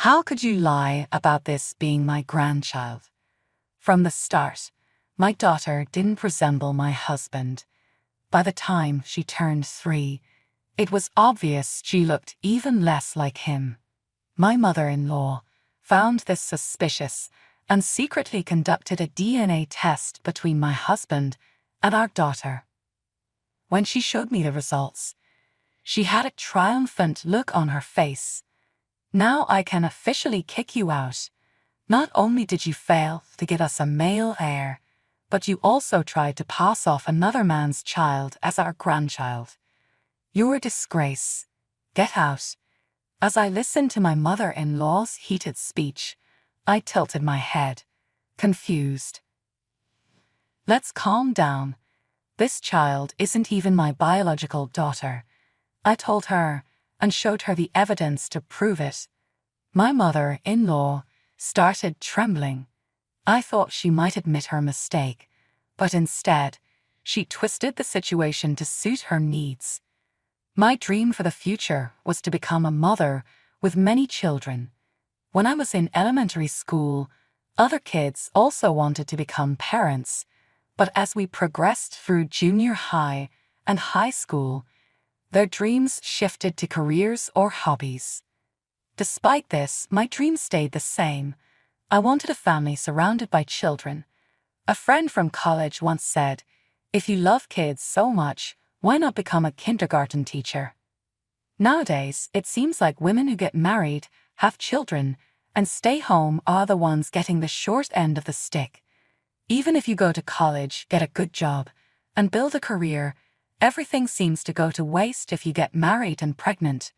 How could you lie about this being my grandchild? From the start, my daughter didn't resemble my husband. By the time she turned 3, it was obvious she looked even less like him. My mother-in-law found this suspicious and secretly conducted a DNA test between my husband and our daughter. When she showed me the results, she had a triumphant look on her face. Now I can officially kick you out. Not only did you fail to get us a male heir, but you also tried to pass off another man's child as our grandchild. You're a disgrace. Get out. As I listened to my mother-in-law's heated speech, I tilted my head, confused. Let's calm down. This child isn't even my biological daughter. I told her and showed her the evidence to prove it. My mother-in-law started trembling. I thought she might admit her mistake, but instead, she twisted the situation to suit her needs. My dream for the future was to become a mother with many children. When I was in elementary school, other kids also wanted to become parents, but as we progressed through junior high and high school, their dreams shifted to careers or hobbies. Despite this, my dream stayed the same. I wanted a family surrounded by children. A friend from college once said, "If you love kids so much, why not become a kindergarten teacher?" Nowadays, it seems like women who get married, have children, and stay home are the ones getting the short end of the stick. Even if you go to college, get a good job, and build a career, everything seems to go to waste if you get married and pregnant.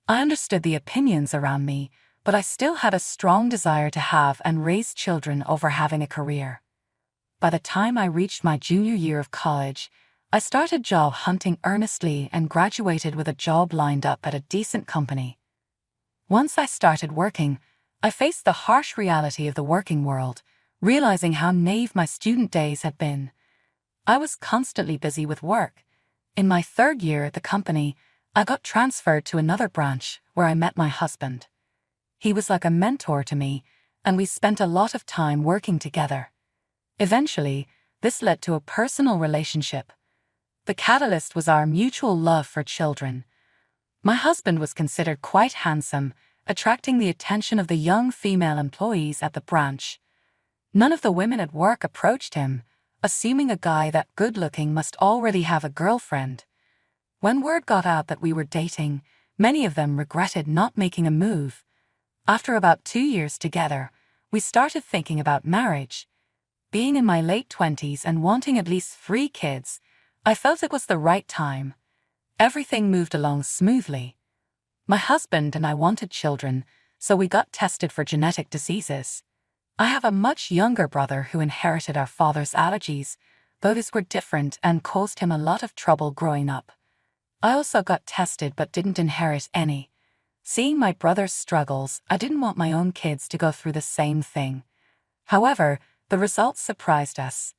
I understood the opinions around me, but I still had a strong desire to have and raise children over having a career. By the time I reached my junior year of college, I started job hunting earnestly and graduated with a job lined up at a decent company. Once I started working, I faced the harsh reality of the working world, realizing how naive my student days had been. I was constantly busy with work. In my 3rd year at the company, I got transferred to another branch where I met my husband. He was like a mentor to me, and we spent a lot of time working together. Eventually, this led to a personal relationship. The catalyst was our mutual love for children. My husband was considered quite handsome, attracting the attention of the young female employees at the branch. None of the women at work approached him, assuming a guy that good-looking must already have a girlfriend. When word got out that we were dating, many of them regretted not making a move. After about 2 years together, we started thinking about marriage. Being in my late 20s and wanting at least 3 kids, I felt it was the right time. Everything moved along smoothly. My husband and I wanted children, so we got tested for genetic diseases. I have a much younger brother who inherited our father's allergies, though these were different and caused him a lot of trouble growing up. I also got tested but didn't inherit any. Seeing my brother's struggles, I didn't want my own kids to go through the same thing. However, the results surprised us.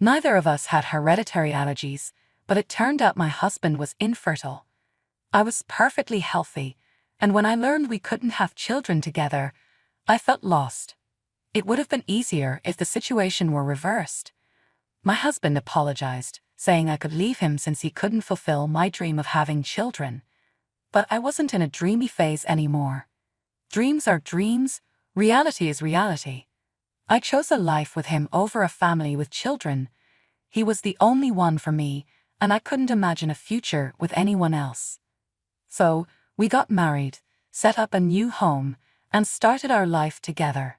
Neither of us had hereditary allergies, but it turned out my husband was infertile. I was perfectly healthy, and when I learned we couldn't have children together, I felt lost. It would have been easier if the situation were reversed. My husband apologized, saying I could leave him since he couldn't fulfill my dream of having children. But I wasn't in a dreamy phase anymore. Dreams are dreams, reality is reality. I chose a life with him over a family with children. He was the only one for me, and I couldn't imagine a future with anyone else. So, we got married, set up a new home, and started our life together.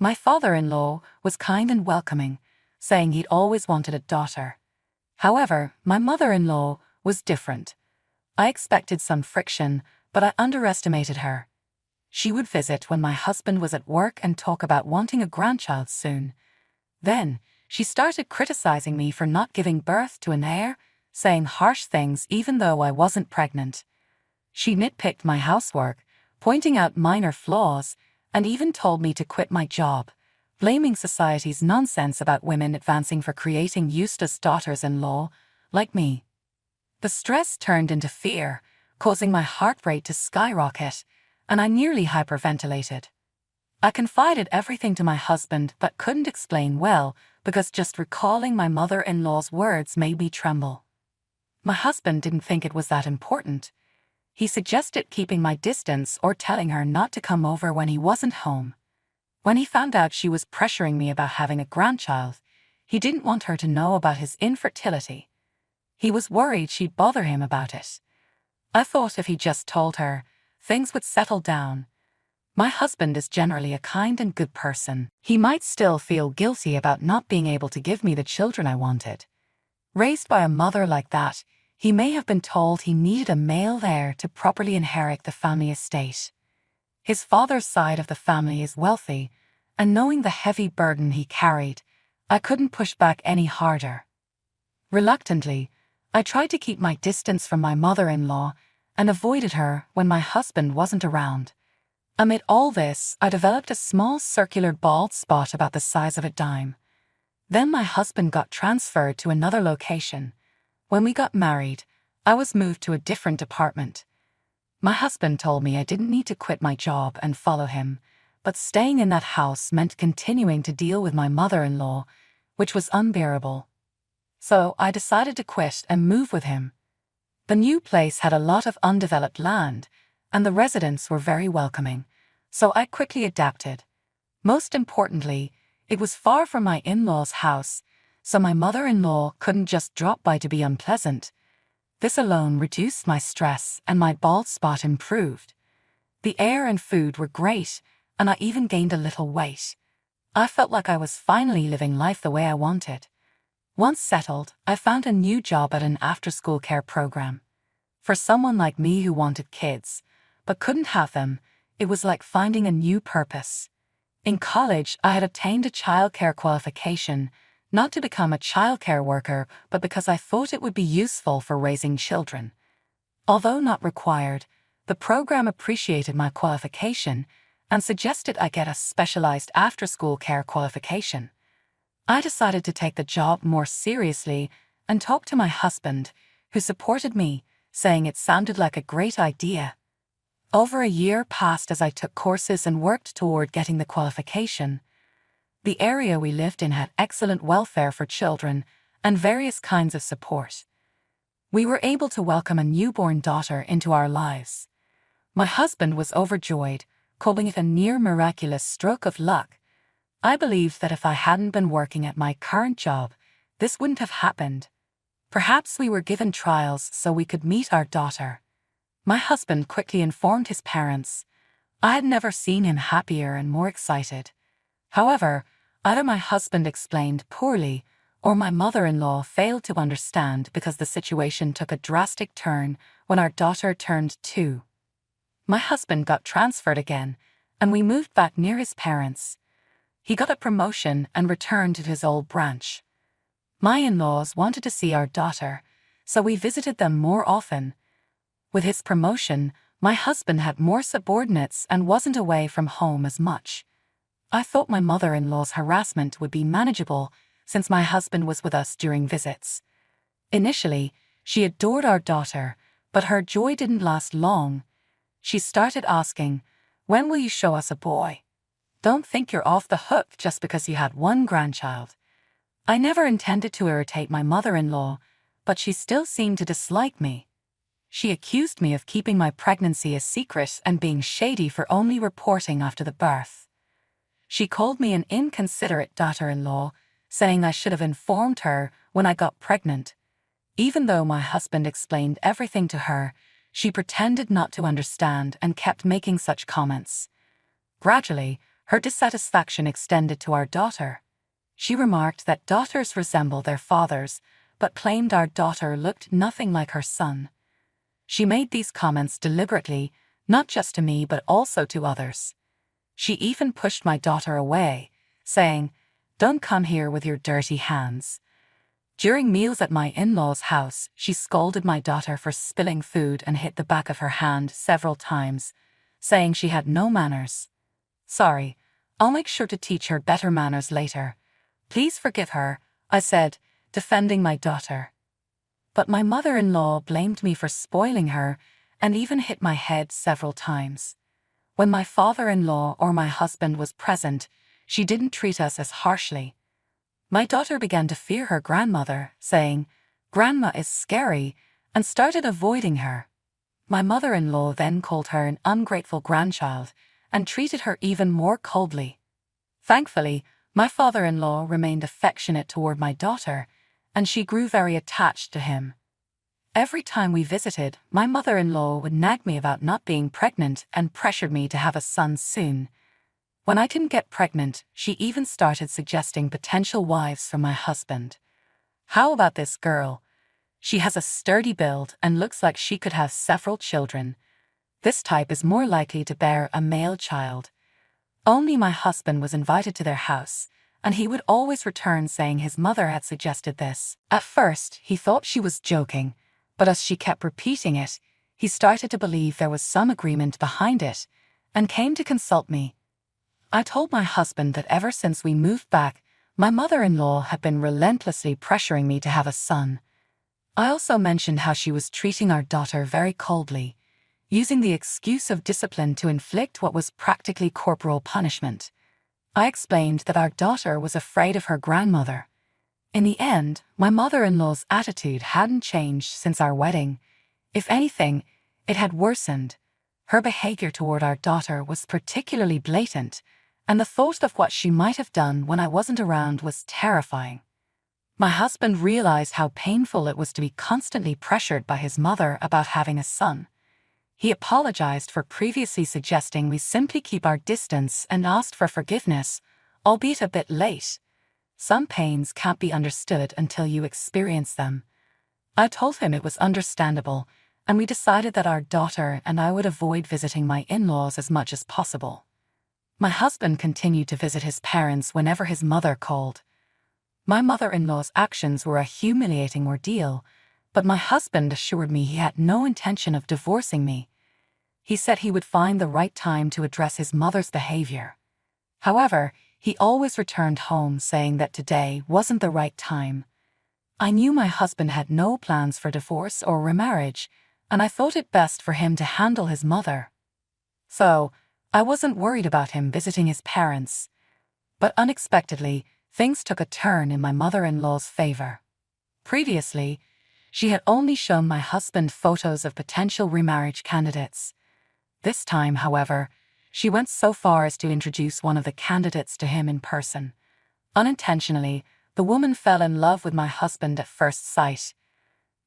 My father-in-law was kind and welcoming, saying he'd always wanted a daughter. However, my mother-in-law was different. I expected some friction, but I underestimated her. She would visit when my husband was at work and talk about wanting a grandchild soon. Then, she started criticizing me for not giving birth to an heir, saying harsh things even though I wasn't pregnant. She nitpicked my housework, pointing out minor flaws, and even told me to quit my job, blaming society's nonsense about women advancing for creating useless daughters-in-law like me. The stress turned into fear, causing my heart rate to skyrocket, and I nearly hyperventilated. I confided everything to my husband but couldn't explain well because just recalling my mother-in-law's words made me tremble. My husband didn't think it was that important. He suggested keeping my distance or telling her not to come over when he wasn't home. When he found out she was pressuring me about having a grandchild, he didn't want her to know about his infertility. He was worried she'd bother him about it. I thought if he just told her, things would settle down. My husband is generally a kind and good person. He might still feel guilty about not being able to give me the children I wanted. Raised by a mother like that, he may have been told he needed a male heir to properly inherit the family estate. His father's side of the family is wealthy, and knowing the heavy burden he carried, I couldn't push back any harder. Reluctantly, I tried to keep my distance from my mother-in-law and avoided her when my husband wasn't around. Amid all this, I developed a small circular bald spot about the size of a dime. Then my husband got transferred to another location. When we got married, I was moved to a different apartment. My husband told me I didn't need to quit my job and follow him, but staying in that house meant continuing to deal with my mother-in-law, which was unbearable. So I decided to quit and move with him. The new place had a lot of undeveloped land, and the residents were very welcoming, so I quickly adapted. Most importantly, it was far from my in-laws' house, so my mother-in-law couldn't just drop by to be unpleasant. This alone reduced my stress and my bald spot improved. The air and food were great, and I even gained a little weight. I felt like I was finally living life the way I wanted. Once settled, I found a new job at an after-school care program. For someone like me who wanted kids, but couldn't have them, it was like finding a new purpose. In college, I had obtained a childcare qualification, not to become a childcare worker, but because I thought it would be useful for raising children. Although not required, the program appreciated my qualification and suggested I get a specialized after-school care qualification. I decided to take the job more seriously and talked to my husband, who supported me, saying it sounded like a great idea. Over a year passed as I took courses and worked toward getting the qualification. The area we lived in had excellent welfare for children and various kinds of support. We were able to welcome a newborn daughter into our lives. My husband was overjoyed, calling it a near miraculous stroke of luck. I believed that if I hadn't been working at my current job, this wouldn't have happened. Perhaps we were given trials so we could meet our daughter. My husband quickly informed his parents. I had never seen him happier and more excited. However, either my husband explained poorly or my mother-in-law failed to understand because the situation took a drastic turn when our daughter turned 2. My husband got transferred again, and we moved back near his parents. He got a promotion and returned to his old branch. My in-laws wanted to see our daughter, so we visited them more often. With his promotion, my husband had more subordinates and wasn't away from home as much. I thought my mother-in-law's harassment would be manageable since my husband was with us during visits. Initially, she adored our daughter, but her joy didn't last long. She started asking, "When will you show us a boy? Don't think you're off the hook just because you had one grandchild." I never intended to irritate my mother-in-law, but she still seemed to dislike me. She accused me of keeping my pregnancy a secret and being shady for only reporting after the birth. She called me an inconsiderate daughter-in-law, saying I should have informed her when I got pregnant. Even though my husband explained everything to her, she pretended not to understand and kept making such comments. Gradually, her dissatisfaction extended to our daughter. She remarked that daughters resemble their fathers, but claimed our daughter looked nothing like her son. She made these comments deliberately, not just to me but also to others. She even pushed my daughter away, saying, "Don't come here with your dirty hands." During meals at my in-laws' house, she scolded my daughter for spilling food and hit the back of her hand several times, saying she had no manners. "Sorry, I'll make sure to teach her better manners later. Please forgive her," I said, defending my daughter. But my mother-in-law blamed me for spoiling her and even hit my head several times. When my father-in-law or my husband was present, she didn't treat us as harshly. My daughter began to fear her grandmother, saying, "Grandma is scary," and started avoiding her. My mother-in-law then called her an ungrateful grandchild and treated her even more coldly. Thankfully, my father-in-law remained affectionate toward my daughter, and she grew very attached to him. Every time we visited, my mother-in-law would nag me about not being pregnant and pressured me to have a son soon. When I didn't get pregnant, she even started suggesting potential wives for my husband. How about this girl? She has a sturdy build and looks like she could have several children. This type is more likely to bear a male child. Only my husband was invited to their house, and he would always return saying his mother had suggested this. At first, he thought she was joking, but as she kept repeating it, he started to believe there was some agreement behind it, and came to consult me. I told my husband that ever since we moved back, my mother-in-law had been relentlessly pressuring me to have a son. I also mentioned how she was treating our daughter very coldly, using the excuse of discipline to inflict what was practically corporal punishment. I explained that our daughter was afraid of her grandmother. In the end, my mother-in-law's attitude hadn't changed since our wedding. If anything, it had worsened. Her behavior toward our daughter was particularly blatant, and the thought of what she might have done when I wasn't around was terrifying. My husband realized how painful it was to be constantly pressured by his mother about having a son. He apologized for previously suggesting we simply keep our distance and asked for forgiveness, albeit a bit late. Some pains can't be understood until you experience them. I told him it was understandable, and we decided that our daughter and I would avoid visiting my in-laws as much as possible. My husband continued to visit his parents whenever his mother called. My mother-in-law's actions were a humiliating ordeal, but my husband assured me he had no intention of divorcing me. He said he would find the right time to address his mother's behavior. However, he always returned home saying that today wasn't the right time. I knew my husband had no plans for divorce or remarriage, and I thought it best for him to handle his mother. So, I wasn't worried about him visiting his parents. But unexpectedly, things took a turn in my mother-in-law's favor. Previously, she had only shown my husband photos of potential remarriage candidates. This time, however, she went so far as to introduce one of the candidates to him in person. Unintentionally, the woman fell in love with my husband at first sight.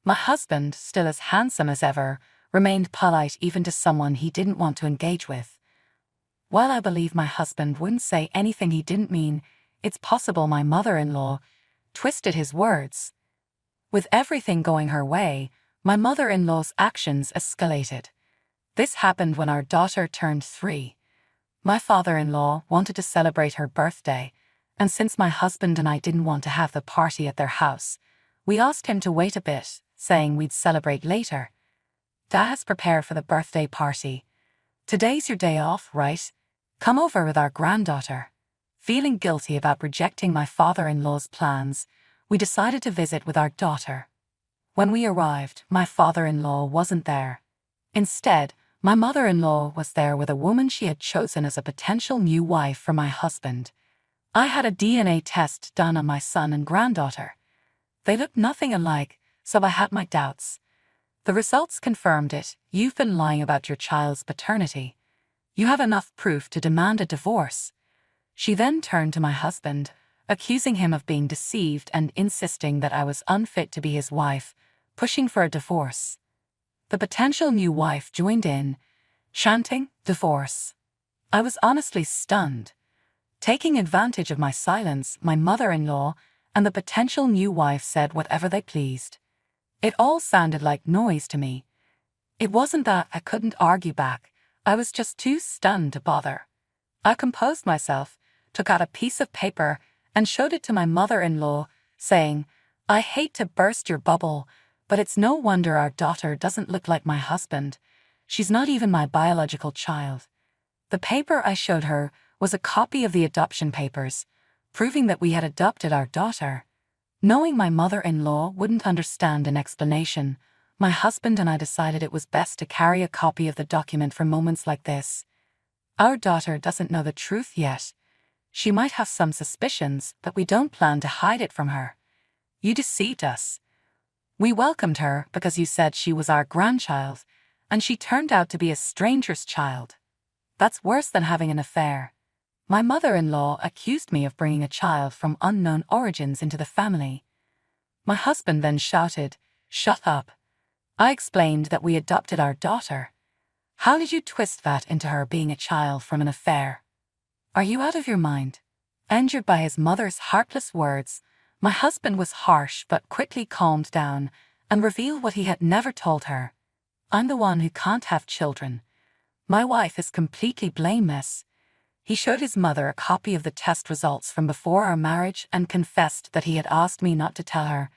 My husband, still as handsome as ever, remained polite even to someone he didn't want to engage with. While I believe my husband wouldn't say anything he didn't mean, it's possible my mother-in-law twisted his words. With everything going her way, my mother-in-law's actions escalated. This happened when our daughter turned 3. My father-in-law wanted to celebrate her birthday, and since my husband and I didn't want to have the party at their house, we asked him to wait a bit, saying we'd celebrate later. Dad has prepared for the birthday party. Today's your day off, right? Come over with our granddaughter. Feeling guilty about rejecting my father-in-law's plans, we decided to visit with our daughter. When we arrived, my father-in-law wasn't there. Instead, my mother-in-law was there with a woman she had chosen as a potential new wife for my husband. I had a DNA test done on my son and granddaughter. They looked nothing alike, so I had my doubts. The results confirmed it. You've been lying about your child's paternity. You have enough proof to demand a divorce. She then turned to my husband, accusing him of being deceived and insisting that I was unfit to be his wife, pushing for a divorce. The potential new wife joined in, chanting, "Divorce." I was honestly stunned. Taking advantage of my silence, my mother-in-law and the potential new wife said whatever they pleased. It all sounded like noise to me. It wasn't that I couldn't argue back. I was just too stunned to bother. I composed myself, took out a piece of paper, and showed it to my mother-in-law, saying, "I hate to burst your bubble, but it's no wonder our daughter doesn't look like my husband. She's not even my biological child." The paper I showed her was a copy of the adoption papers, proving that we had adopted our daughter. Knowing my mother-in-law wouldn't understand an explanation, my husband and I decided it was best to carry a copy of the document for moments like this. Our daughter doesn't know the truth yet. She might have some suspicions, but we don't plan to hide it from her. You deceived us. We welcomed her because you said she was our grandchild, and she turned out to be a stranger's child. That's worse than having an affair. My mother-in-law accused me of bringing a child from unknown origins into the family. My husband then shouted, "Shut up." I explained that we adopted our daughter. How did you twist that into her being a child from an affair? Are you out of your mind? Injured by his mother's heartless words, my husband was harsh but quickly calmed down and revealed what he had never told her. I'm the one who can't have children. My wife is completely blameless. He showed his mother a copy of the test results from before our marriage and confessed that he had asked me not to tell her,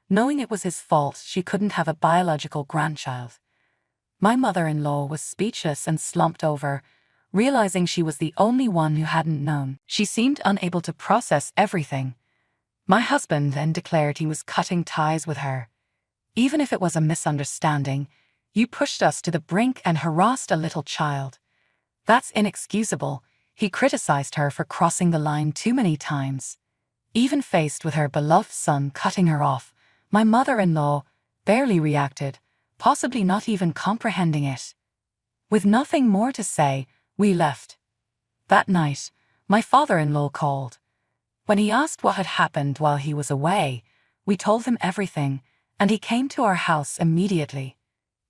knowing it was his fault she couldn't have a biological grandchild. My mother-in-law was speechless and slumped over, realizing she was the only one who hadn't known. She seemed unable to process everything. My husband then declared he was cutting ties with her. Even if it was a misunderstanding, you pushed us to the brink and harassed a little child. That's inexcusable. He criticized her for crossing the line too many times. Even faced with her beloved son cutting her off, my mother-in-law barely reacted, possibly not even comprehending it. With nothing more to say, we left. That night, my father-in-law called. When he asked what had happened while he was away, we told him everything, and he came to our house immediately.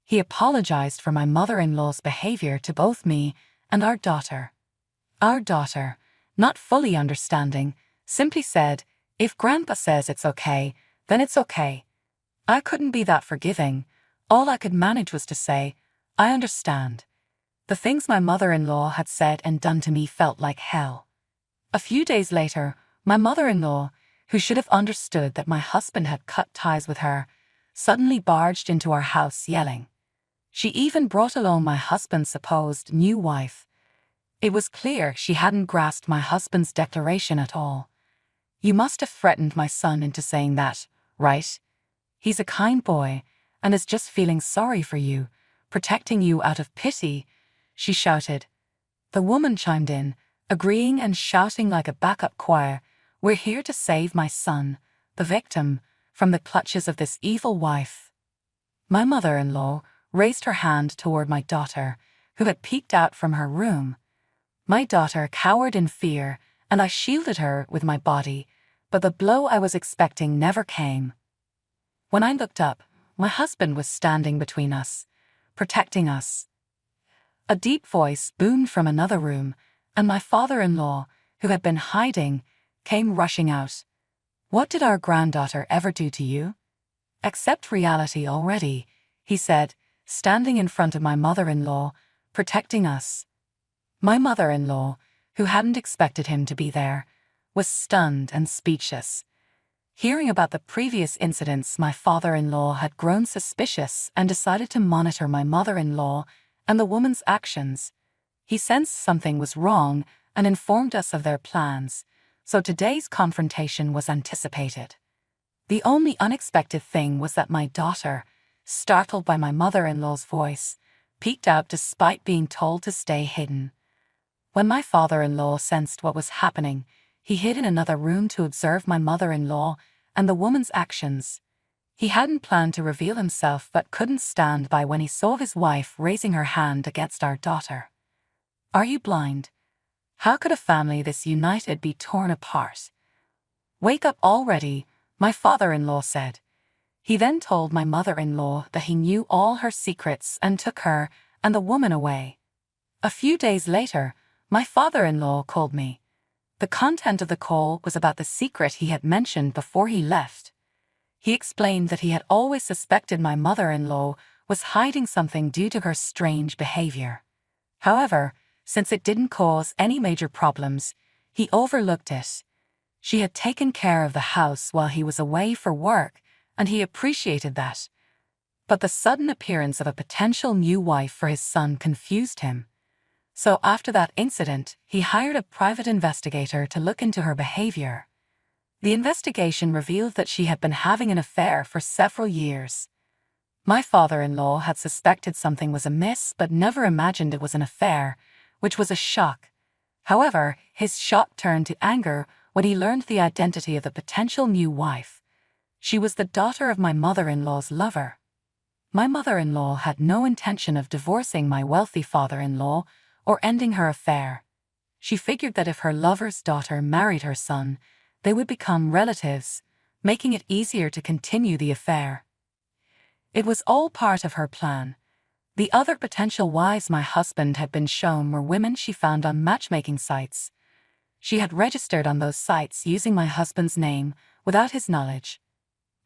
He apologized for my mother-in-law's behavior to both me and our daughter. Our daughter, not fully understanding, simply said, "If Grandpa says it's okay, then it's okay." I couldn't be that forgiving. All I could manage was to say, "I understand." The things my mother-in-law had said and done to me felt like hell. A few days later, my mother-in-law, who should have understood that my husband had cut ties with her, suddenly barged into our house yelling. She even brought along my husband's supposed new wife. It was clear she hadn't grasped my husband's declaration at all. "You must have threatened my son into saying that, right? He's a kind boy and is just feeling sorry for you, protecting you out of pity," she shouted. The woman chimed in, agreeing and shouting like a backup choir, "We're here to save my son, the victim, from the clutches of this evil wife." My mother-in-law raised her hand toward my daughter, who had peeked out from her room. My daughter cowered in fear, and I shielded her with my body, but the blow I was expecting never came. When I looked up, my husband was standing between us, protecting us. A deep voice boomed from another room, and my father-in-law, who had been hiding, came rushing out. "What did our granddaughter ever do to you?" "Accept reality already," he said, standing in front of my mother-in-law, protecting us. My mother-in-law, who hadn't expected him to be there, was stunned and speechless. Hearing about the previous incidents, my father-in-law had grown suspicious and decided to monitor my mother-in-law and the woman's actions. He sensed something was wrong and informed us of their plans, so today's confrontation was anticipated. The only unexpected thing was that my daughter, startled by my mother-in-law's voice, peeked out despite being told to stay hidden. When my father-in-law sensed what was happening, he hid in another room to observe my mother-in-law and the woman's actions. He hadn't planned to reveal himself but couldn't stand by when he saw his wife raising her hand against our daughter. "Are you blind? How could a family this united be torn apart?" "Wake up already," my father-in-law said. He then told my mother-in-law that he knew all her secrets and took her and the woman away. A few days later, my father-in-law called me. The content of the call was about the secret he had mentioned before he left. He explained that he had always suspected my mother-in-law was hiding something due to her strange behavior. However, since it didn't cause any major problems, he overlooked it. She had taken care of the house while he was away for work, and he appreciated that. But the sudden appearance of a potential new wife for his son confused him. So after that incident, he hired a private investigator to look into her behavior. The investigation revealed that she had been having an affair for several years. My father-in-law had suspected something was amiss but never imagined it was an affair, which was a shock. However, his shock turned to anger when he learned the identity of the potential new wife. She was the daughter of my mother-in-law's lover. My mother-in-law had no intention of divorcing my wealthy father-in-law or ending her affair. She figured that if her lover's daughter married her son, they would become relatives, making it easier to continue the affair. It was all part of her plan. The other potential wives my husband had been shown were women she found on matchmaking sites. She had registered on those sites using my husband's name without his knowledge.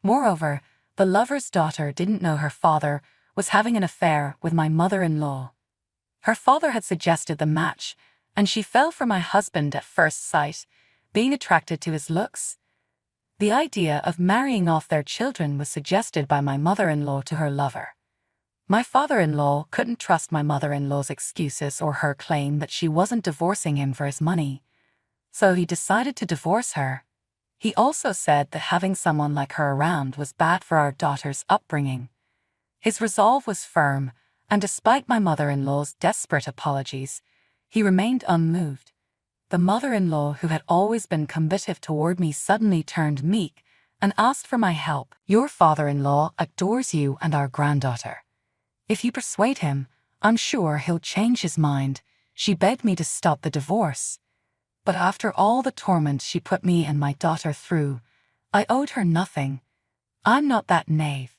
Moreover, the lover's daughter didn't know her father was having an affair with my mother-in-law. Her father had suggested the match, and she fell for my husband at first sight, being attracted to his looks. The idea of marrying off their children was suggested by my mother-in-law to her lover. My father-in-law couldn't trust my mother-in-law's excuses or her claim that she wasn't divorcing him for his money, so he decided to divorce her. He also said that having someone like her around was bad for our daughter's upbringing. His resolve was firm, and despite my mother-in-law's desperate apologies, he remained unmoved. The mother-in-law, who had always been combative toward me, suddenly turned meek and asked for my help. "Your father-in-law adores you and our granddaughter. If you persuade him, I'm sure he'll change his mind." She begged me to stop the divorce. But after all the torment she put me and my daughter through, I owed her nothing. I'm not that knave.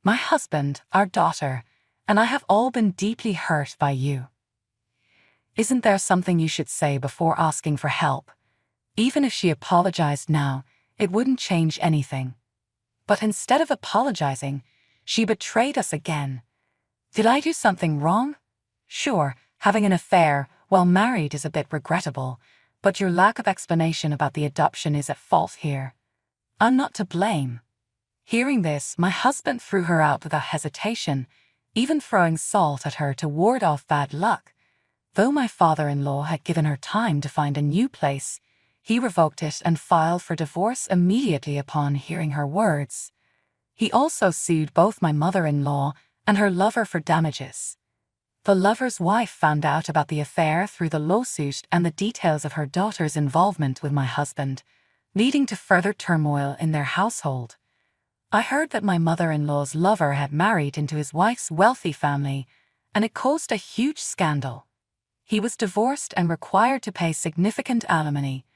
My husband, our daughter, and I have all been deeply hurt by you. Isn't there something you should say before asking for help? Even if she apologized now, it wouldn't change anything. But instead of apologizing, she betrayed us again. Did I do something wrong? Sure, having an affair while married is a bit regrettable, but your lack of explanation about the adoption is at fault here. I'm not to blame. Hearing this, my husband threw her out without hesitation, even throwing salt at her to ward off bad luck. Though my father-in-law had given her time to find a new place, he revoked it and filed for divorce immediately upon hearing her words. He also sued both my mother-in-law and her lover for damages. The lover's wife found out about the affair through the lawsuit and the details of her daughter's involvement with my husband, leading to further turmoil in their household. I heard that my mother-in-law's lover had married into his wife's wealthy family, and it caused a huge scandal. He was divorced and required to pay significant alimony.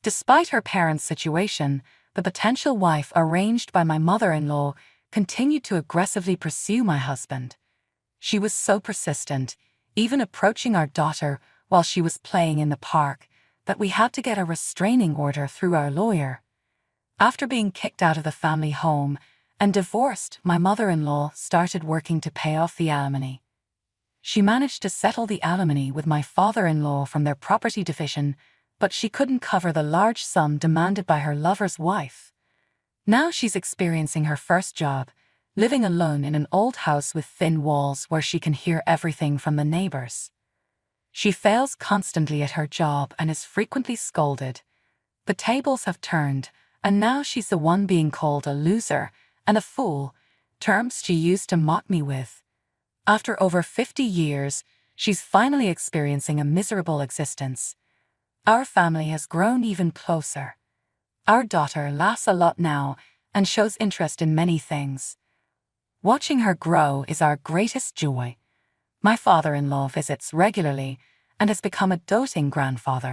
Despite her parents' situation, the potential wife arranged by my mother-in-law continued to aggressively pursue my husband. She was so persistent, even approaching our daughter while she was playing in the park, that we had to get a restraining order through our lawyer. After being kicked out of the family home and divorced, my mother-in-law started working to pay off the alimony. She managed to settle the alimony with my father-in-law from their property division, but she couldn't cover the large sum demanded by her lover's wife. Now she's experiencing her first job, living alone in an old house with thin walls where she can hear everything from the neighbors. She fails constantly at her job and is frequently scolded. The tables have turned, and now she's the one being called a loser and a fool, terms she used to mock me with. After over 50 years, she's finally experiencing a miserable existence. Our family has grown even closer. Our daughter laughs a lot now and shows interest in many things. Watching her grow is our greatest joy. My father-in-law visits regularly and has become a doting grandfather.